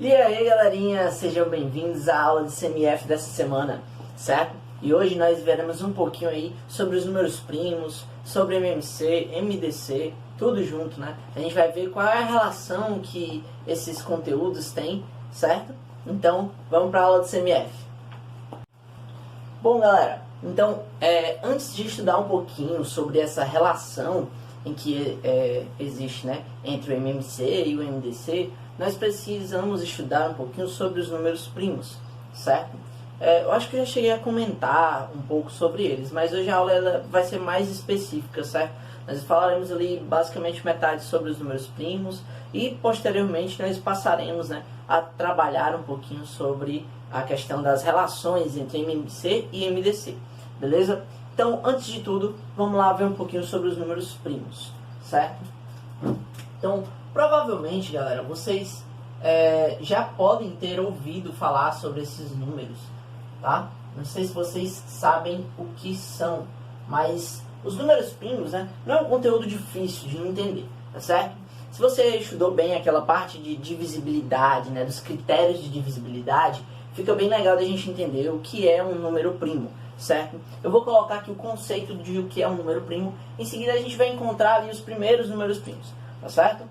E aí galerinha, sejam bem-vindos à aula de CMF dessa semana, certo? E hoje nós veremos um pouquinho aí sobre os números primos, sobre MMC, MDC, tudo junto, né? A gente vai ver qual é a relação que esses conteúdos têm, certo? Então, vamos para a aula de CMF. Bom galera, então, antes de estudar um pouquinho sobre essa relação em que existe, né, entre o MMC e o MDC, nós precisamos estudar um pouquinho sobre os números primos, certo? Eu acho que eu já cheguei a comentar um pouco sobre eles, mas hoje a aula ela vai ser mais específica, certo? Nós falaremos ali basicamente metade sobre os números primos e posteriormente nós passaremos, né, a trabalhar um pouquinho sobre a questão das relações entre MMC e MDC, beleza? Então, antes de tudo, vamos lá ver um pouquinho sobre os números primos, certo? Então, provavelmente, galera, vocês já podem ter ouvido falar sobre esses números, tá? Não sei se vocês sabem o que são, mas os números primos, né, não é um conteúdo difícil de entender, tá certo? Se você estudou bem aquela parte de divisibilidade, né, dos critérios de divisibilidade, fica bem legal da gente entender o que é um número primo, certo? Eu vou colocar aqui o conceito de o que é um número primo, em seguida a gente vai encontrar ali os primeiros números primos, tá certo?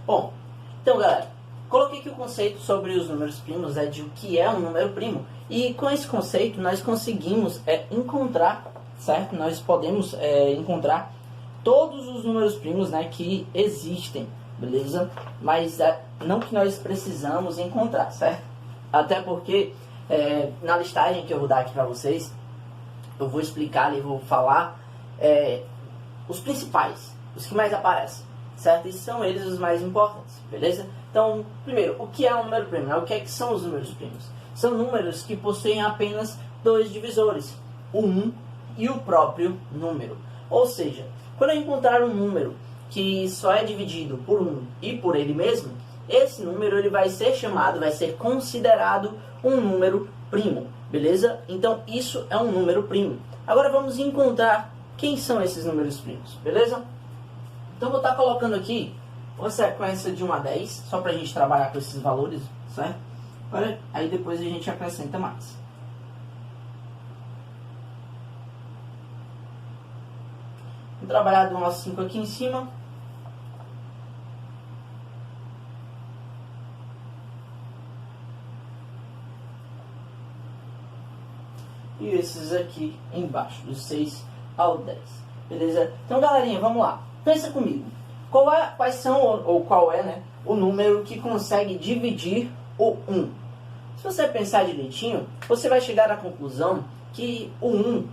Bom, então galera, coloquei aqui o conceito sobre os números primos, de o que é um número primo. E com esse conceito nós conseguimos encontrar, certo? Nós podemos encontrar todos os números primos, né, que existem, beleza? Mas não que nós precisamos encontrar, certo? Até porque na listagem que eu vou dar aqui para vocês, eu vou explicar ali, vou falar os principais, os que mais aparecem, certo? E são eles os mais importantes, beleza? Então, primeiro, o que é um número primo? O que que são os números primos? São números que possuem apenas dois divisores, o 1 e o próprio número. Ou seja, quando eu encontrar um número que só é dividido por 1 e por ele mesmo, esse número ele vai ser chamado, vai ser considerado um número primo, beleza? Então, isso é um número primo. Agora vamos encontrar quem são esses números primos, beleza? Então vou estar colocando aqui uma sequência de 1 a 10, só para a gente trabalhar com esses valores, certo? Aí depois a gente acrescenta mais. Vou trabalhar do nosso 5 aqui em cima. E esses aqui embaixo, do 6 ao 10. Beleza? Então galerinha, vamos lá. Pensa comigo, quais são, ou qual é, né, o número que consegue dividir o 1? Se você pensar direitinho, você vai chegar à conclusão que o 1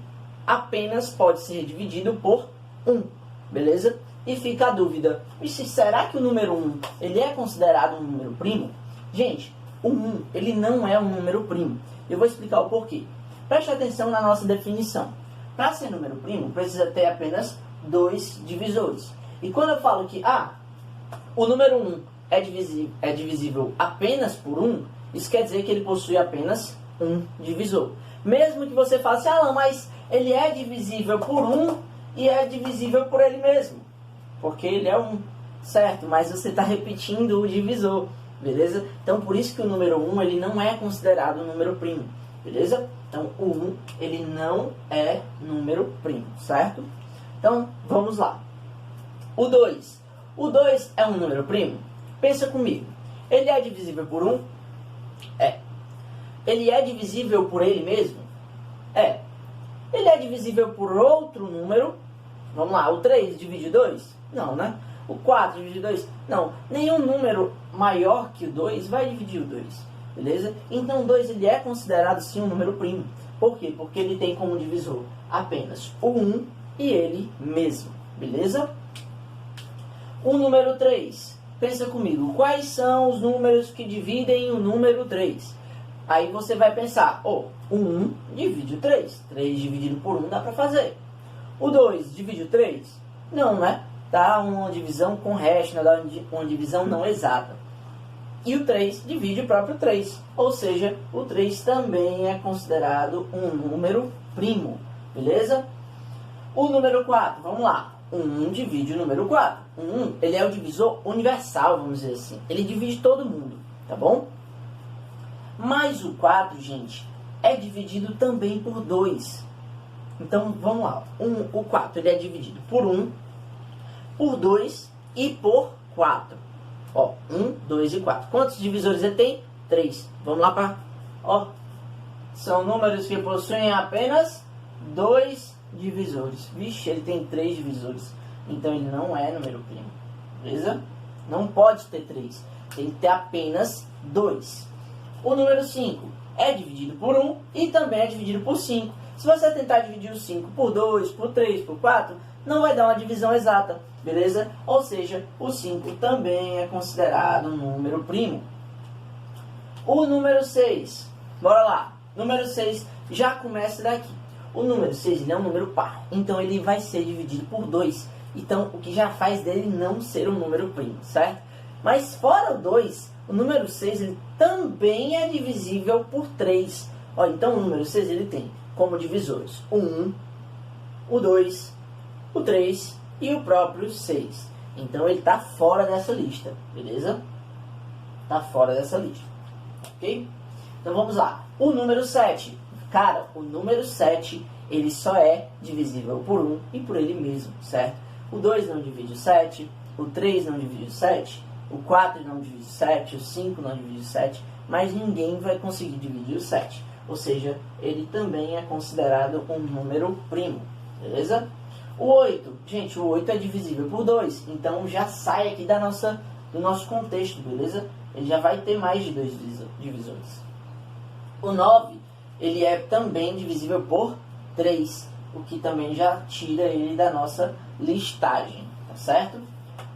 apenas pode ser dividido por 1, beleza? E fica a dúvida, será que o número 1 ele é considerado um número primo? Gente, o 1 ele não é um número primo. Eu vou explicar o porquê. Preste atenção na nossa definição. Para ser número primo, precisa ter apenas dois divisores. E quando eu falo que o número 1 é divisível apenas por 1, isso quer dizer que ele possui apenas um divisor. Mesmo que você fale assim, não, mas ele é divisível por 1 e é divisível por ele mesmo, porque ele é 1, certo? Mas você está repetindo o divisor, beleza? Então por isso que o número 1 ele não é considerado um número primo, beleza? Então o 1 ele não é número primo, certo? Então, vamos lá. O 2. O 2 é um número primo? Pensa comigo. Ele é divisível por 1? É. Ele é divisível por ele mesmo? É. Ele é divisível por outro número? Vamos lá, o 3 divide 2? Não, né? O 4 divide 2? Não. Nenhum número maior que o 2 vai dividir o 2. beleza? Então 2 ele é considerado sim um número primo. Por quê? Porque ele tem como divisor apenas o 1 e ele mesmo, beleza? O número 3, pensa comigo, quais são os números que dividem o número 3? Aí você vai pensar, o 1 divide o 3, 3 dividido por 1 dá para fazer. O 2 divide o 3? Não, né? Dá uma divisão com hash, não dá uma divisão não exata. E o 3 divide o próprio 3, ou seja, o 3 também é considerado um número primo, beleza? O número 4, vamos lá. 1 divide o número 4. 1, ele é o divisor universal, vamos dizer assim. Ele divide todo mundo, tá bom? Mas o 4, gente, é dividido também por 2. Então, vamos lá. O 4 ele é dividido por 1, por 2 e por 4. Ó, 1, 2 e 4. Quantos divisores ele tem? 3. Vamos lá para... Ó, são números que possuem apenas 2 divisores. Vixe, ele tem 3 divisores. Então, ele não é número primo. Beleza? Não pode ter 3. Tem que ter apenas 2. O número 5 é dividido por 1 e também é dividido por 5. Se você tentar dividir o 5 por 2, por 3, por 4, não vai dar uma divisão exata, beleza? Ou seja, o 5 também é considerado um número primo. O número 6, bora lá. Número 6 já começa daqui. O número 6 ele é um número par, então ele vai ser dividido por 2. Então, o que já faz dele não ser um número primo, certo? Mas fora o 2, o número 6 ele também é divisível por 3. Ó, então, o número 6 ele tem como divisores o 1, o 2, o 3 e o próprio 6. Então, ele está fora dessa lista, beleza? Está fora dessa lista, ok? Então, vamos lá. O número 7. Cara, o número 7, ele só é divisível por 1 e por ele mesmo, certo? O 2 não divide o 7, o 3 não divide o 7, o 4 não divide o 7, o 5 não divide o 7, mas ninguém vai conseguir dividir o 7. Ou seja, ele também é considerado um número primo, beleza? O 8, gente, o 8 é divisível por 2, então já sai aqui do nosso contexto, beleza? Ele já vai ter mais de 2 divisores. O 9, ele é também divisível por 3, o que também já tira ele da nossa listagem, tá certo?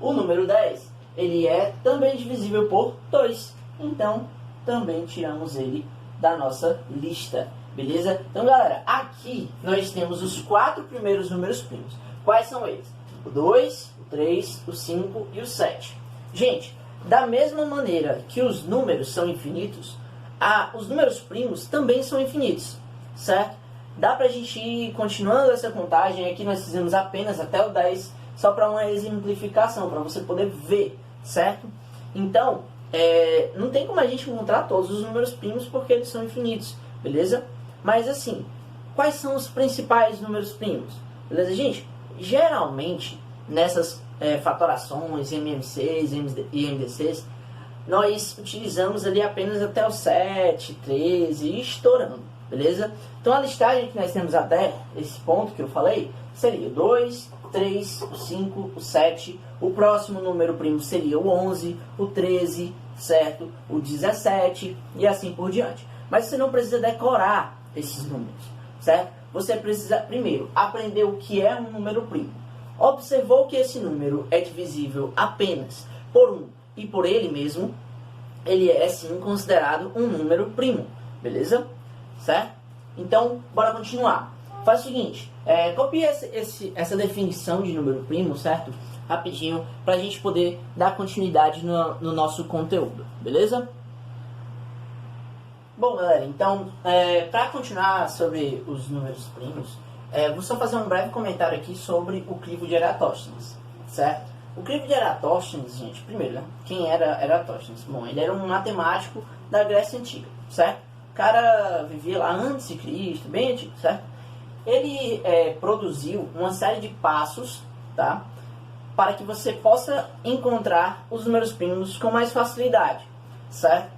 O número 10, ele é também divisível por 2, então também tiramos ele da nossa lista, beleza? Então, galera, aqui nós temos os 4 primeiros números primos. Quais são eles? O 2, o 3, o 5 e o 7. Gente, da mesma maneira que os números são infinitos, os números primos também são infinitos, certo? Dá pra gente ir continuando essa contagem. Aqui nós fizemos apenas até o 10, só para uma exemplificação, para você poder ver, certo? Então, não tem como a gente encontrar todos os números primos porque eles são infinitos, beleza? Mas assim, quais são os principais números primos? Beleza, gente? Geralmente, nessas fatorações, MMCs e MDCs, nós utilizamos ali apenas até o 7, 13 e estourando, beleza? Então a listagem que nós temos até esse ponto que eu falei seria o 2, o 3, o 5, o 7, o próximo número primo seria o 11, o 13, certo? O 17 e assim por diante. Mas você não precisa decorar esses números, certo? Você precisa primeiro aprender o que é um número primo. Observou que esse número é divisível apenas por 1 e por ele mesmo, ele é sim considerado um número primo, beleza? Certo? Então, bora continuar. Faz o seguinte, copia essa definição de número primo, certo? Rapidinho, para a gente poder dar continuidade no nosso conteúdo, beleza? Bom, galera, então, para continuar sobre os números primos, vou só fazer um breve comentário aqui sobre o crivo de Eratóstenes, certo? O crivo de Eratóstenes, gente, primeiro, né? Quem era Eratóstenes? Bom, ele era um matemático da Grécia Antiga, certo? O cara vivia lá antes de Cristo, bem antigo, certo? Ele produziu uma série de passos, tá? Para que você possa encontrar os números primos com mais facilidade, certo?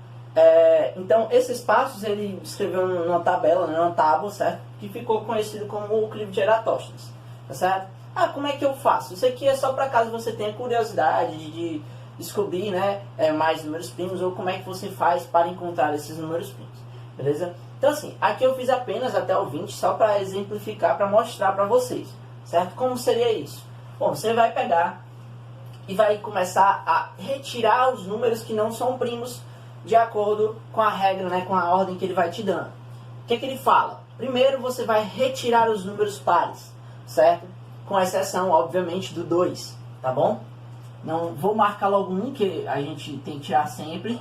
Então, esses passos ele escreveu numa tabela, numa tábua, certo? Que ficou conhecido como o crivo de Eratóstenes, tá certo? Ah, como é que eu faço? Isso aqui é só para caso você tenha curiosidade descobrir, né, mais números primos, ou como é que você faz para encontrar esses números primos, beleza? Então assim, aqui eu fiz apenas até o 20, só para exemplificar, para mostrar para vocês, certo? Como seria isso? Bom, você vai pegar e vai começar a retirar os números que não são primos, de acordo com a regra, né, com a ordem que ele vai te dando. O que ele fala? Primeiro você vai retirar os números pares, certo? Com exceção, obviamente, do 2, tá bom? Não vou marcar logo um, que a gente tem que tirar sempre,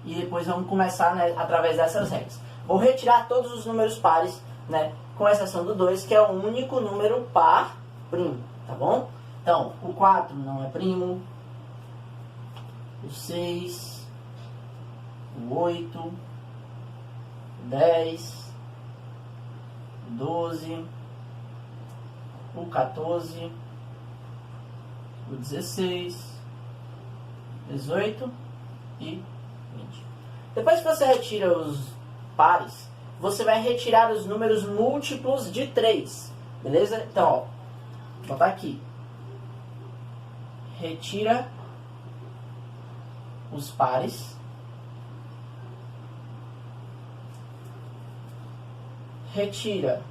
e depois vamos começar, né, através dessas regras. Vou retirar todos os números pares, né, com exceção do 2, que é o único número par primo, tá bom? Então, o 4 não é primo, o 6, o 8, o 10, o 12, o 14, o 16, 18 e 20. Depois que você retira os pares, você vai retirar os números múltiplos de 3, beleza? Então, ó, vou botar aqui. Retira os pares. Retira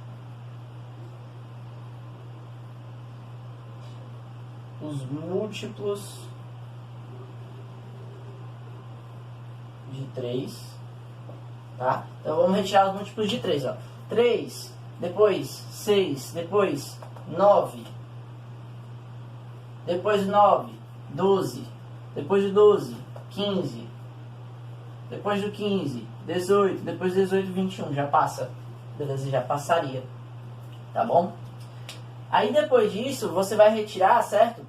os múltiplos de 3, tá? Então vamos retirar os múltiplos de 3, ó. 3, depois 6, depois 9, depois 9, 12, depois do 12, 15, depois do 15, 18, depois do 18, 21, já passa, beleza? Já passaria, tá bom? Aí depois disso, você vai retirar, certo?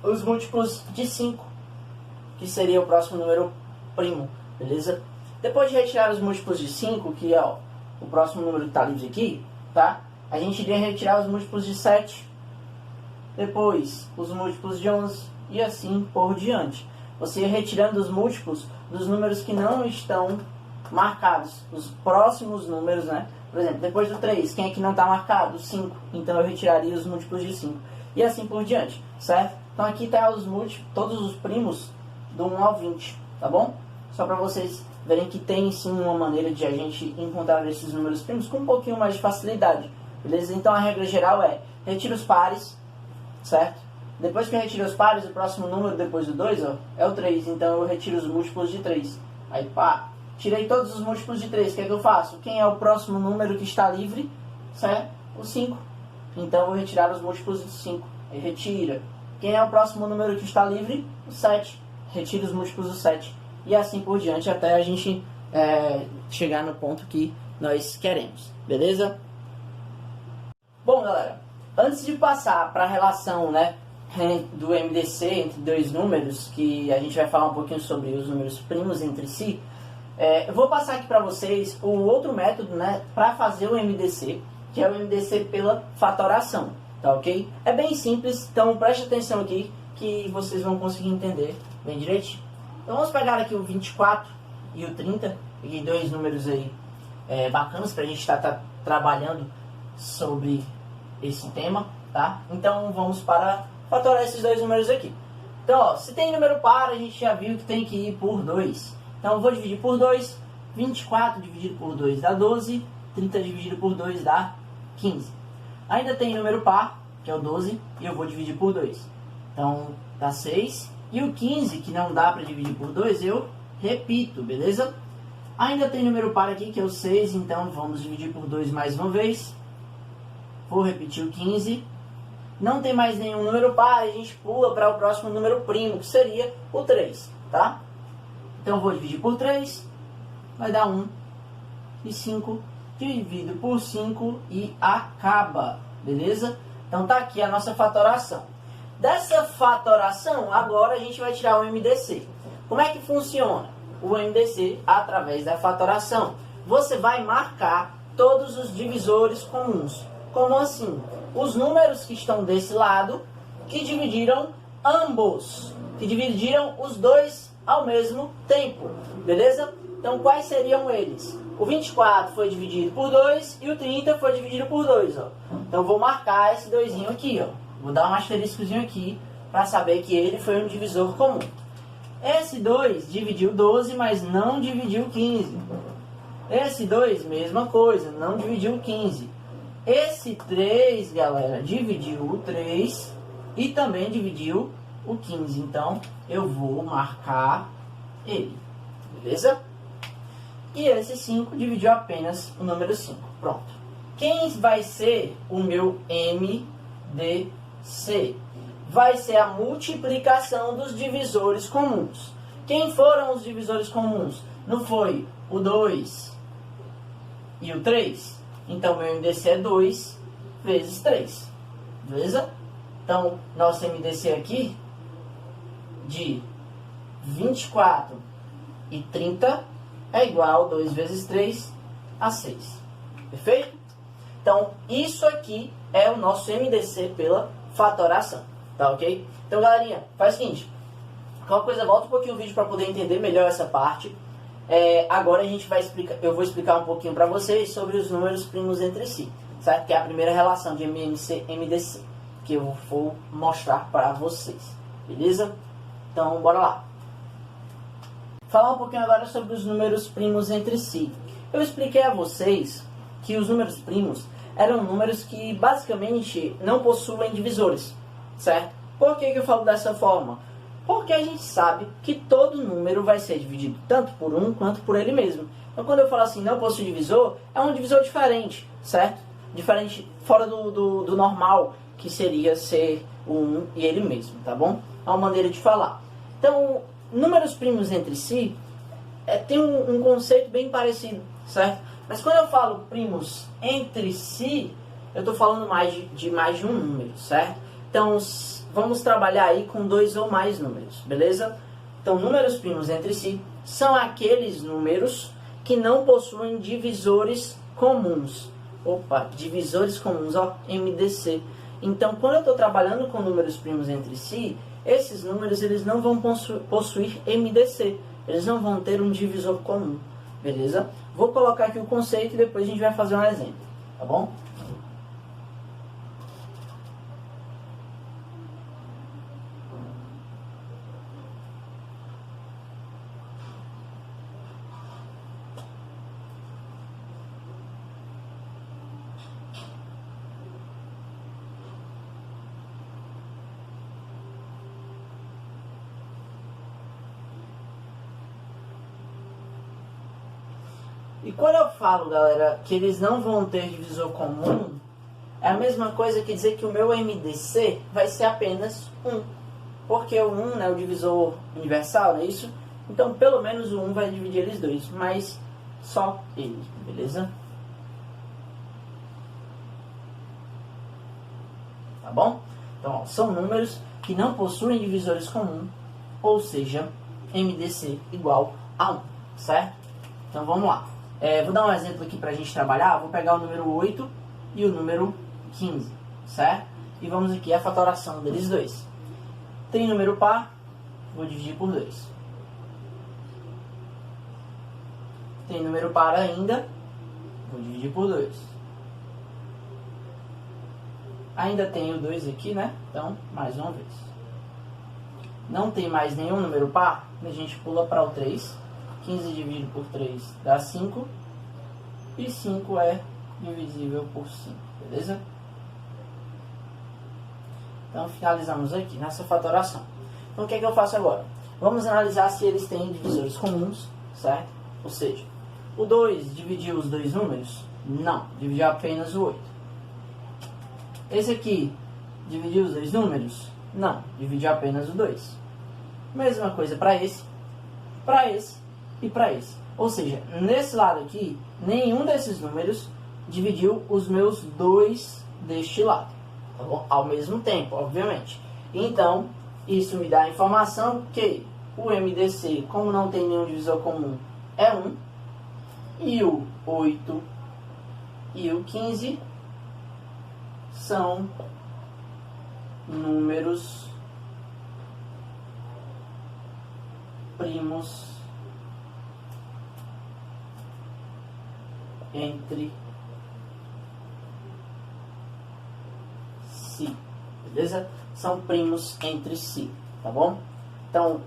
Os múltiplos de 5, que seria o próximo número primo, beleza? Depois de retirar os múltiplos de 5, que é ó, o próximo número que está livre aqui, tá? A gente iria retirar os múltiplos de 7, depois os múltiplos de 11 e assim por diante. Você ia retirando os múltiplos dos números que não estão marcados, os próximos números, né? Por exemplo, depois do 3, quem é que não está marcado? 5. Então eu retiraria os múltiplos de 5. E assim por diante, certo? Então aqui está os múltiplos, todos os primos do 1 ao 20, tá bom? Só para vocês verem que tem sim uma maneira de a gente encontrar esses números primos com um pouquinho mais de facilidade, beleza? Então a regra geral é, retira os pares, certo? Depois que eu retiro os pares, o próximo número depois do 2, ó, é o 3. Então eu retiro os múltiplos de 3. Aí pá, tirei todos os múltiplos de 3. O que é que eu faço? Quem é o próximo número que está livre? Certo? O 5. Então eu vou retirar os múltiplos de 5. Aí retira. Quem é o próximo número que está livre? O 7. Retira os múltiplos do 7. E assim por diante até a gente chegar no ponto que nós queremos. Beleza? Bom, galera, antes de passar para a relação, né, do MDC entre dois números, que a gente vai falar um pouquinho sobre os números primos entre si, eu vou passar aqui para vocês o outro método, né, para fazer o MDC, que é o MDC pela fatoração, tá ok? É bem simples, então preste atenção aqui que vocês vão conseguir entender bem direitinho. Então vamos pegar aqui o 24 e o 30, peguei dois números aí bacanas para a gente estar trabalhando sobre esse tema, tá? Então vamos para fatorar esses dois números aqui. Então, ó, se tem número par, a gente já viu que tem que ir por 2. Então eu vou dividir por 2, 24 dividido por 2 dá 12, 30 dividido por 2 dá 15. Ainda tem número par, que é o 12, e eu vou dividir por 2. Então dá 6. E o 15, que não dá para dividir por 2, eu repito, beleza? Ainda tem número par aqui, que é o 6, então vamos dividir por 2 mais uma vez. Vou repetir o 15. Não tem mais nenhum número par, a gente pula para o próximo número primo, que seria o 3, tá? Então vou dividir por 3, vai dar 1. E 5, divido por 5 e acaba, beleza? Então tá aqui a nossa fatoração. Dessa fatoração, agora a gente vai tirar o MDC. Como é que funciona o MDC através da fatoração? Você vai marcar todos os divisores comuns. Como assim? Os números que estão desse lado, que dividiram ambos, que dividiram os dois ao mesmo tempo, beleza? Então quais seriam eles? O 24 foi dividido por 2 e o 30 foi dividido por 2, ó. Então vou marcar esse doisinho aqui, ó. Vou dar um asteriscozinho aqui para saber que ele foi um divisor comum. Esse 2 dividiu 12, mas não dividiu 15. Esse 2, mesma coisa, não dividiu 15. Esse 3, galera, dividiu o 3 e também dividiu o 15. Então, eu vou marcar ele, beleza? E esse 5 dividiu apenas o número 5. Pronto. Quem vai ser o meu MDC? Vai ser a multiplicação dos divisores comuns. Quem foram os divisores comuns? Não foi o 2 e o 3? Então, meu MDC é 2 vezes 3. Beleza? Então, nosso MDC aqui de 24 e 30 é igual a 2 vezes 3 a 6. Perfeito? Então, isso aqui é o nosso MDC pela fatoração. Tá ok? Então, galerinha, faz o seguinte. Qualquer coisa, volta um pouquinho o vídeo para poder entender melhor essa parte. Agora a gente vai explicar, eu vou explicar um pouquinho para vocês sobre os números primos entre si. Certo? Que é a primeira relação de MMC e MDC. Que eu vou mostrar para vocês. Beleza? Então, bora lá. Falar um pouquinho agora sobre os números primos entre si. Eu expliquei a vocês que os números primos eram números que basicamente não possuem divisores, certo? Por que eu falo dessa forma? Porque a gente sabe que todo número vai ser dividido tanto por 1 quanto por ele mesmo. Então quando eu falo assim, não possui divisor, é um divisor diferente, certo? Diferente, fora do normal, que seria ser o 1 e ele mesmo, tá bom? É uma maneira de falar. Então, números primos entre si tem um conceito bem parecido, certo? Mas quando eu falo primos entre si, eu estou falando de mais de um número, certo? Então, vamos trabalhar aí com 2 ou mais números, beleza? Então, números primos entre si são aqueles números que não possuem divisores comuns. Opa, divisores comuns, ó, MDC. Então, quando eu estou trabalhando com números primos entre si, esses números eles não vão possuir MDC. Eles não vão ter um divisor comum, beleza? Vou colocar aqui o conceito e depois a gente vai fazer um exemplo, tá bom? E quando eu falo, galera, que eles não vão ter divisor comum, é a mesma coisa que dizer que o meu MDC vai ser apenas 1. Porque o 1 é o divisor universal, não é isso? Então, pelo menos o 1 vai dividir eles dois, mas só ele, beleza? Tá bom? Então, ó, são números que não possuem divisores comuns, ou seja, MDC igual a 1, certo? Então, vamos lá. Vou dar um exemplo aqui para a gente trabalhar. Vou pegar o número 8 e o número 15, certo? E vamos aqui a fatoração deles dois. Tem número par, vou dividir por 2. Tem número par ainda, vou dividir por 2. Ainda tem o 2 aqui, né? Então, mais uma vez. Não tem mais nenhum número par, a gente pula para o 3. 15 dividido por 3 dá 5. E 5 é divisível por 5, beleza? Então, finalizamos aqui nessa fatoração. Então, o que é que eu faço agora? Vamos analisar se eles têm divisores comuns, certo? Ou seja, o 2 dividiu os dois números? Não, dividiu apenas o 8. Esse aqui dividiu os dois números? Não, dividiu apenas o 2. Mesma coisa para esse e para esse. Ou seja, nesse lado aqui, nenhum desses números dividiu os meus dois deste lado, tá bom? Ao mesmo tempo, obviamente. Então, isso me dá a informação que o MDC, como não tem nenhum divisor comum, é 1. E o 8 e o 15 são números primos entre si. beleza? São primos entre si, tá bom? Então,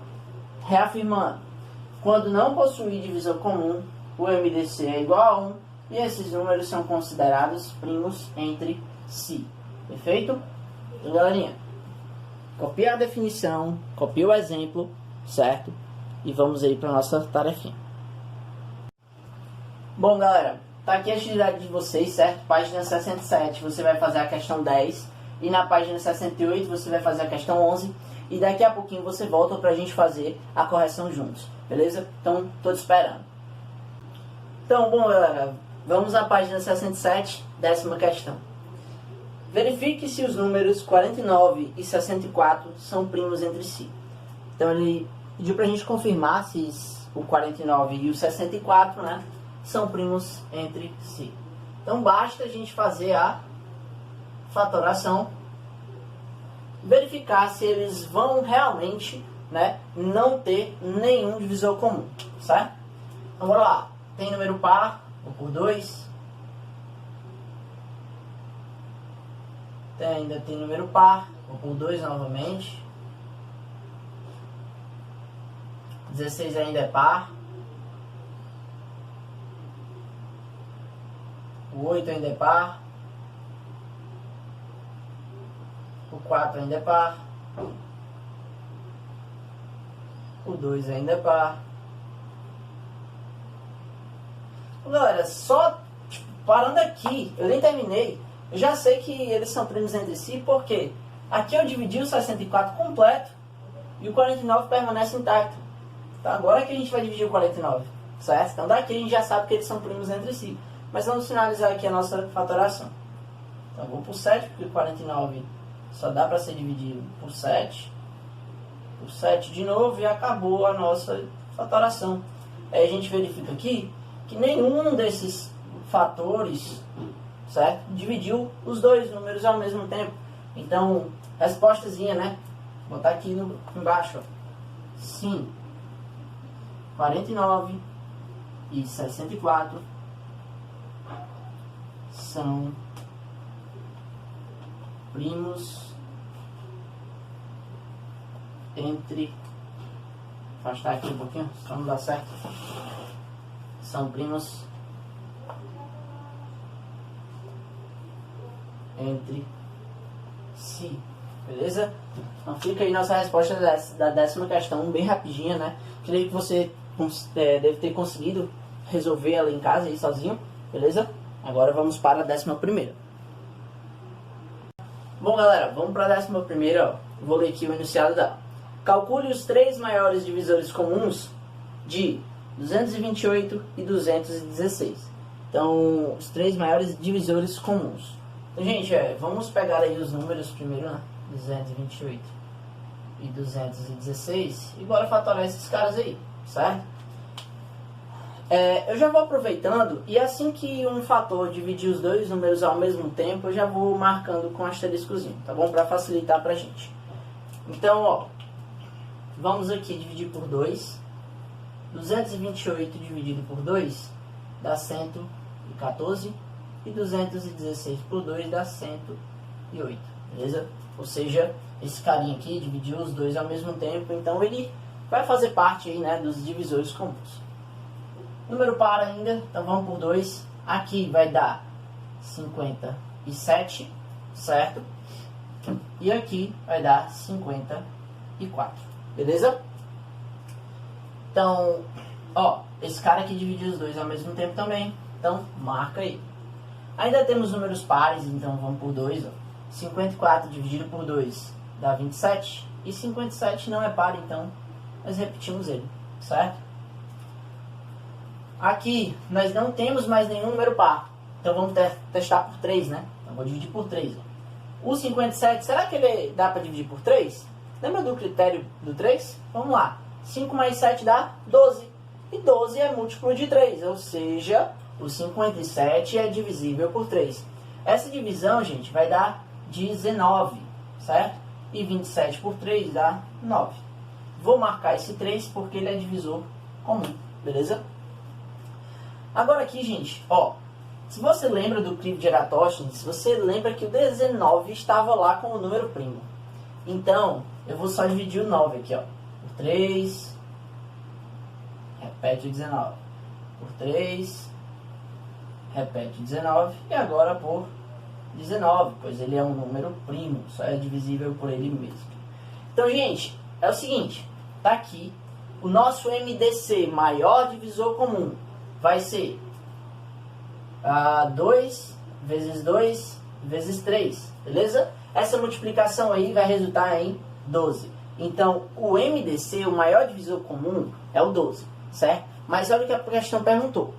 reafirmando, quando não possuir divisor comum, o MDC é igual a 1 e esses números são considerados primos entre si, perfeito? Então, galerinha, copia a definição, copia o exemplo, certo? E vamos aí para a nossa tarefinha. Bom, galera, tá aqui a atividade de vocês, certo? Página 67, você vai fazer a questão 10. E na página 68, você vai fazer a questão 11. E daqui a pouquinho você volta pra gente fazer a correção juntos, beleza? Então, tô te esperando. Então, bom, galera, vamos à página 67, 10ª questão. Verifique se os números 49 e 64 são primos entre si. Então, ele pediu pra gente confirmar se o 49 e o 64, né, são primos entre si. Então, basta a gente fazer a fatoração, verificar se eles vão realmente, né, não ter nenhum divisor comum, certo? Então, bora lá. Tem número par, vou por 2. Ainda tem número par, vou por 2 novamente. 16 ainda é par. O 8 ainda é par. O 4 ainda é par. O 2 ainda é par. Galera, só parando aqui, eu nem terminei. Eu já sei que eles são primos entre si, porque aqui eu dividi o 64 completo e o 49 permanece intacto. Então agora que a gente vai dividir o 49, certo? Então daqui a gente já sabe que eles são primos entre si. Mas vamos finalizar aqui a nossa fatoração. Então vou por 7, porque o 49 só dá para ser dividido por 7. Por 7 de novo e acabou a nossa fatoração. Aí a gente verifica aqui que nenhum desses fatores, certo, dividiu os dois números ao mesmo tempo. Então, respostazinha, né? Vou botar aqui embaixo. Ó. Sim, 49 e 64 são primos entre... Vou afastar aqui um pouquinho, só não dá certo. São primos entre si, beleza? Então fica aí nossa resposta da 10ª questão, bem rapidinha, né? Creio que você deve ter conseguido resolver ela em casa aí sozinho, beleza? Agora vamos para a 11ª. Bom, galera, vamos para a 11ª, ó. Vou ler aqui o enunciado dela. Calcule os 3 maiores divisores comuns de 228 e 216. Então, os 3 maiores divisores comuns. Então, gente, vamos pegar aí os números primeiro, né? 228 e 216. E bora fatorar esses caras aí, certo? Eu já vou aproveitando e assim que um fator dividir os dois números ao mesmo tempo, eu já vou marcando com asteriscozinho, tá bom? Para facilitar pra gente. Então, ó, vamos aqui dividir por 2. 228 dividido por 2 dá 114. E 216 por 2 dá 108, beleza? Ou seja, esse carinha aqui dividiu os dois ao mesmo tempo, então ele vai fazer parte aí, né, dos divisores comuns. Número par ainda, então vamos por 2. Aqui vai dar 57, certo? E aqui vai dar 54, beleza? Então, ó, esse cara aqui dividiu os dois ao mesmo tempo também, então marca aí. Ainda temos números pares, então vamos por 2. 54 dividido por 2 dá 27. E 57 não é par, então nós repetimos ele, certo? Aqui nós não temos mais nenhum número par. Então vamos testar por 3, né? Então vou dividir por 3. O 57, será que ele dá para dividir por 3? Lembra do critério do 3? Vamos lá. 5 mais 7 dá 12. E 12 é múltiplo de 3, ou seja, o 57 é divisível por 3. Essa divisão, gente, vai dar 19, certo? E 27 por 3 dá 9. Vou marcar esse 3 porque ele é divisor comum, beleza? Agora aqui, gente, ó, Se você lembra do clipe de Eratóstenes, você lembra que o 19 estava lá com o número primo. Então, eu vou só dividir o 9 aqui, ó. Por 3, repete o 19. Por 3, repete o 19. E agora por 19, pois ele é um número primo, só é divisível por ele mesmo. Então, gente, é o seguinte, tá aqui, o nosso MDC, maior divisor comum, vai ser 2 vezes 2 vezes 3, beleza? Essa multiplicação aí vai resultar em 12. Então, o MDC, o maior divisor comum, é o 12, certo? Mas olha o que a questão perguntou.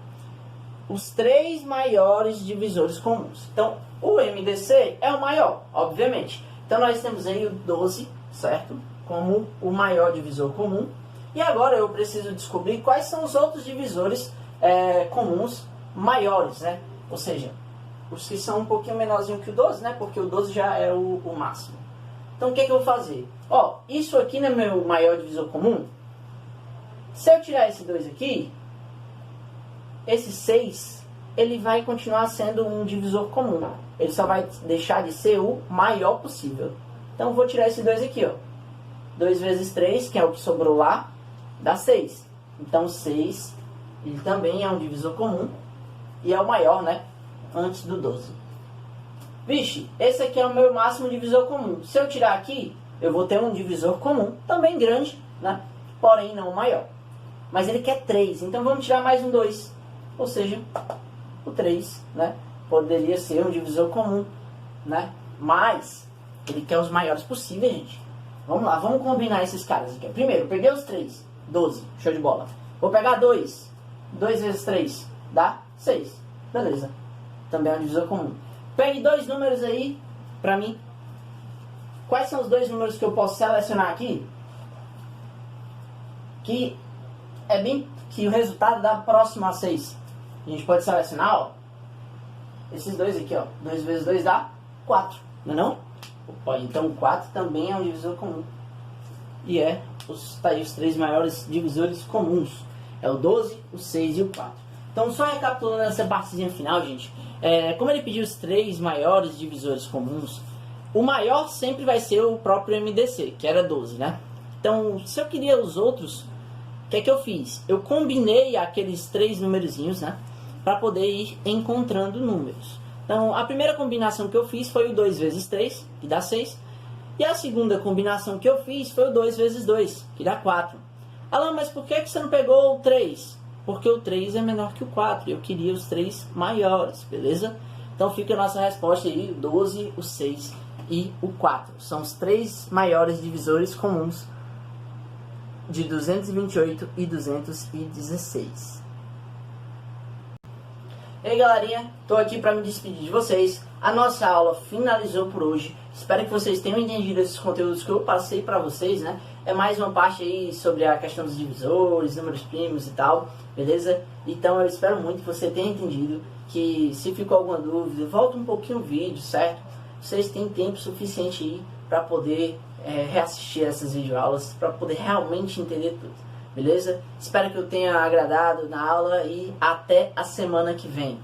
Os 3 maiores divisores comuns. Então, o MDC é o maior, obviamente. Então, nós temos aí o 12, certo? Como o maior divisor comum. E agora eu preciso descobrir quais são os outros divisores comuns maiores, né? Ou seja, os que são um pouquinho menorzinho que o 12, né? Porque o 12 já é o máximo. Então, o que eu vou fazer? Ó, isso aqui não é meu maior divisor comum. Se eu tirar esse 2 aqui, esse 6, ele vai continuar sendo um divisor comum. Ele só vai deixar de ser o maior possível. Então, eu vou tirar esse 2 aqui, ó. 2 vezes 3, que é o que sobrou lá, dá 6. Então, 6, ele também é um divisor comum. E é o maior, né? Antes do 12. Vixe, esse aqui é o meu máximo divisor comum. Se eu tirar aqui, eu vou ter um divisor comum, também grande, né? Porém, não o maior. Mas ele quer 3, então vamos tirar mais um 2. Ou seja, o 3, né? Poderia ser um divisor comum, né? Mas ele quer os maiores possíveis, gente. Vamos lá, vamos combinar esses caras aqui. Primeiro, eu peguei os 3, 12, show de bola. Vou pegar 2, 2 vezes 3, dá 6. Beleza, também é um divisor comum. Pegue 2 números aí, pra mim. Quais são os 2 números que eu posso selecionar aqui? Que é bem que o resultado dá próximo a 6. A gente pode selecionar, ó. Esses 2 aqui, ó. 2 vezes 2 dá 4, não é não? Opa, então 4 também é um divisor comum. E tá aí os 3 maiores divisores comuns. É o 12, o 6 e o 4. Então, só recapitulando essa partezinha final, gente. Como ele pediu os 3 maiores divisores comuns, o maior sempre vai ser o próprio MDC, que era 12, né? Então, se eu queria os outros, o que eu fiz? Eu combinei aqueles 3 numerozinhos, né? Para poder ir encontrando números. Então, a primeira combinação que eu fiz foi o 2 vezes 3, que dá 6. E a segunda combinação que eu fiz foi o 2 vezes 2, que dá 4. Alan, mas por que você não pegou o 3? Porque o 3 é menor que o 4. E eu queria os 3 maiores, beleza? Então fica a nossa resposta aí, o 12, o 6 e o 4. São os 3 maiores divisores comuns de 228 e 216. E aí, galerinha, tô aqui para me despedir de vocês. A nossa aula finalizou por hoje. Espero que vocês tenham entendido esses conteúdos que eu passei para vocês, né? É mais uma parte aí sobre a questão dos divisores, números primos e tal, beleza? Então eu espero muito que você tenha entendido, que se ficou alguma dúvida, volta um pouquinho o vídeo, certo? Vocês têm tempo suficiente aí para poder reassistir essas videoaulas, para poder realmente entender tudo, beleza? Espero que eu tenha agradado na aula e até a semana que vem.